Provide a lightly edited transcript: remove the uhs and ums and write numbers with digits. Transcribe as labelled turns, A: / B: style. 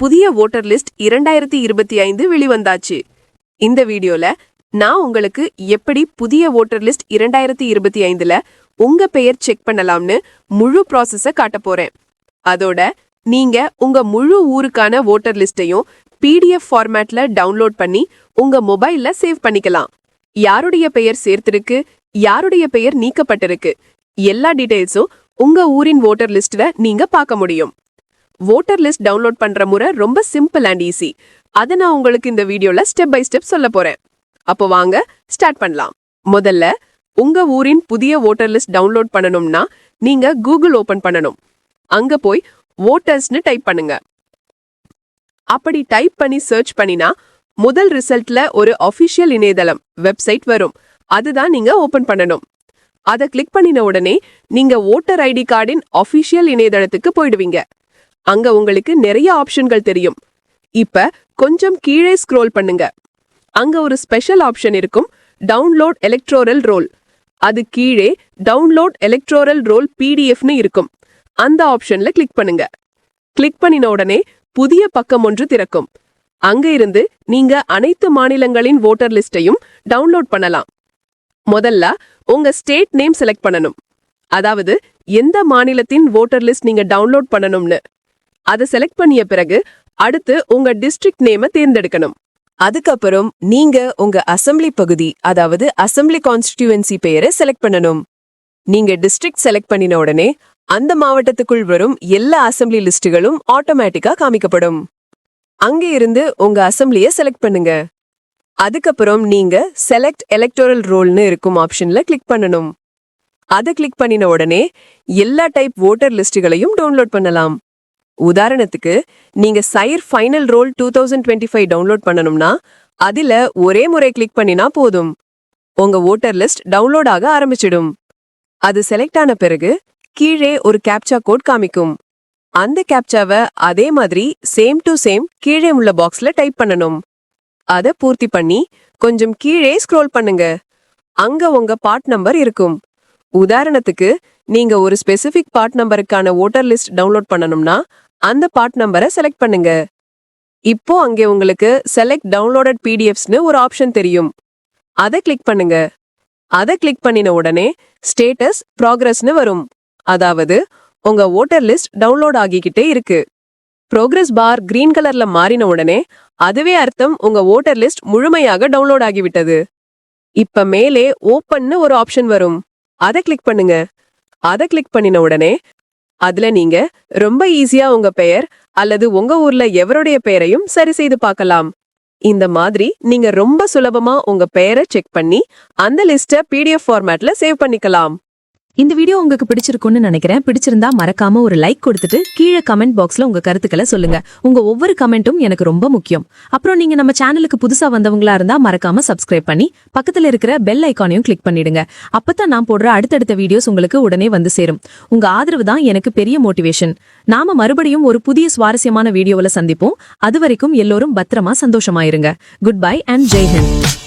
A: புதிய voter list 2025 வெளிவந்தாச்சு. இந்த வீடியோல நான் உங்களுக்கு எப்படி புதிய வோட்டர் லிஸ்ட் 2025ல உங்க பெயர் செக் பண்ணலாம்னு முழு ப்ராசஸ காட்ட போறேன். அதோட நீங்க உங்க முழு ஊருக்கான வோட்டர் லிஸ்டையும் PDF ஃபார்மேட்ல டவுன்லோட் பண்ணி உங்க மொபைல்ல சேவ் பண்ணிக்கலாம். யாருடைய பெயர் சேர்த்திருக்கு, யாருடைய பெயர் நீக்கப்பட்டிருக்கு, எல்லா டீடைல்ஸும் உங்க ஊரின் வோட்டர் லிஸ்ட்ல நீங்க பார்க்க முடியும். வோட்டர் லிஸ்ட் டவுன்லோட் பண்ற முறை ரொம்ப சிம்பிள் அண்ட் ஈஸி. அதை நான் உங்களுக்கு இந்த வீடியோல ஸ்டெப் பை ஸ்டெப் சொல்ல போறேன். அப்போ வாங்க ஸ்டார்ட் பண்ணலாம். முதல்ல உங்க ஊரின் புதிய வோட்டர் லிஸ்ட் டவுன்லோட் பண்ணணும்னா நீங்க கூகுள் ஓபன் பண்ணணும். அங்க போய் வோட்டர்ஸ்னு டைப் பண்ணுங்க. அப்படி டைப் பண்ணி சர்ச் பண்ணினா முதல் ரிசல்ட்ல ஒரு அஃபிஷியல் இணையதளம் வெப்சைட் வரும். அதுதான் நீங்க ஓபன் பண்ணணும். அதை கிளிக் பண்ணின உடனே நீங்க ஓட்டர் ஐடி கார்டின் அஃபிஷியல் இணையதளத்துக்கு போயிடுவீங்க. அங்க உங்களுக்கு நிறைய ஆப்ஷன்கள் தெரியும். இப்ப கொஞ்சம் கீழே ஸ்க்ரோல் பண்ணுங்க. அங்க ஒரு ஸ்பெஷல் ஆப்ஷன் இருக்கும், டவுன்லோட் எலக்ட்ரோரல் ரோல். அது கீழே டவுன்லோட் எலக்ட்ரோரல் ரோல் PDFன்னு இருக்கும். அந்த ஆப்ஷன்ல கிளிக் பண்ணுங்க. கிளிக் பண்ணின உடனே புதிய பக்கம் ஒன்று திறக்கும். அங்க இருந்து நீங்க அனைத்து மாநிலங்களின் வோட்டர் லிஸ்டையும் டவுன்லோட் பண்ணலாம். முதல்ல உங்க ஸ்டேட் நேம் செலக்ட் பண்ணணும். அதாவது எந்த மாநிலத்தின் வோட்டர் லிஸ்ட் நீங்க டவுன்லோட் பண்ணணும்னு. அதை செலக்ட் பண்ணிய பிறகு அடுத்து உங்க டிஸ்ட்ரிக்ட் நேம தேர்ந்தெடுக்கணும். அதுக்கப்புறம் நீங்க உங்க அசெம்பிளி பகுதி, அதாவது அசெம்பிளி கான்ஸ்டிடியூவன்சி பெயரை செலக்ட் பண்ணணும். நீங்க டிஸ்ட்ரிக்ட் செலக்ட் பண்ணின உடனே அந்த மாவட்டத்துக்குள் வரும் எல்லா அசெம்பிளி லிஸ்டுகளும் ஆட்டோமேட்டிக்கா காமிக்கப்படும். அங்க இருந்து உங்க அசெம்பிளிய செலக்ட் பண்ணுங்க. அதுக்கப்புறம் நீங்க செலக்ட் எலக்டோரல் ரோல்னு இருக்கும் ஆப்ஷன்ல கிளிக் பண்ணணும். அதை கிளிக் பண்ணின உடனே எல்லா டைப் வோட்டர் லிஸ்டுகளையும் டவுன்லோட் பண்ணலாம். உதாரணத்துக்கு நீங்க சைர் ஃபைனல் ரோல் 2025 டவுன்லோட் பண்ணணும்னா அதுல ஒரே முறை கிளிக் பண்ணினா போதும். உங்க வோட்டர் லிஸ்ட் டவுன்லோட் ஆக ஆரம்பிச்சிடும். அது செலக்ட் ஆன பிறகு கீழே ஒரு கேப்சா கோட் காமிக்கும். அந்த கேப்சாவை அதே மாதிரி சேம் டு சேம் கீழே உள்ள பாக்ஸ்ல டைப் பண்ணணும். அதை பூர்த்தி பண்ணி கொஞ்சம் கீழே ஸ்க்ரோல் பண்ணுங்க. அங்க உங்க பார்ட் நம்பர் இருக்கும். உதாரணத்துக்கு நீங்க ஒரு ஸ்பெசிபிக் பார்ட் நம்பருக்கான வோட்டர் லிஸ்ட் டவுன்லோட் பண்ணணும்னா அந்த பார்ட் நம்பரை செலக்ட் பண்ணுங்க. இப்போ அங்கே உங்களுக்கு செலக்ட் டவுன்லோடட் PDFஸ்னு ஒரு ஆப்ஷன் தெரியும். அதை கிளிக் பண்ணுங்க. அதை கிளிக் பண்ணின உடனே ஸ்டேட்டஸ் ப்ராக்ரஸ்னு வரும். அதாவது உங்க வோட்டர் லிஸ்ட் டவுன்லோட் ஆகிக்கிட்டே இருக்கு. ப்ரோக்ரஸ் பார் கிரீன் கலர்ல மாறின உடனே அதுவே அர்த்தம் உங்க வோட்டர் லிஸ்ட் முழுமையாக டவுன்லோட் ஆகிவிட்டது. இப்ப மேலே ஓப்பன்னு ஒரு ஆப்ஷன் வரும். அதை கிளிக் பண்ணுங்க. அதை கிளிக் பண்ணின உடனே அதுல நீங்க ரொம்ப ஈஸியா உங்க பெயர் அல்லது உங்க ஊர்ல எவருடைய பெயரையும் சரி செய்து பார்க்கலாம். இந்த மாதிரி நீங்க ரொம்ப சுலபமா உங்க பெயரை செக் பண்ணி அந்த லிஸ்ட PDF ஃபார்மேட்ல சேவ் பண்ணிக்கலாம்.
B: இந்த வீடியோ உங்களுக்கு பிடிச்சிருக்கும்னு நினைக்கிறேன். பிடிச்சிருந்தா மறக்காம ஒரு லைக் கொடுத்துட்டு கீழே கமெண்ட் பாக்ஸ்ல உங்க கருத்துக்களை சொல்லுங்க. உங்க ஒவ்வொரு கமெண்ட்டும் எனக்கு ரொம்ப முக்கியம். அப்புறம் நீங்க நம்ம சேனலுக்கு புதுசா வந்தவங்களா இருந்தா மறக்காம சப்ஸ்கிரைப் பண்ணி பக்கத்துல இருக்கிற பெல் ஐக்கானையும் கிளிக் பண்ணிடுங்க. அப்பதான் நான் போடுற அடுத்தடுத்த வீடியோஸ் உங்களுக்கு உடனே வந்து சேரும். உங்க ஆதரவு தான் எனக்கு பெரிய மோட்டிவேஷன். நாம மறுபடியும் ஒரு புதிய சுவாரஸ்யமான வீடியோல சந்திப்போம். அது வரைக்கும் எல்லோரும் பத்திரமா சந்தோஷமா இருங்க. Good bye and Jai Hind.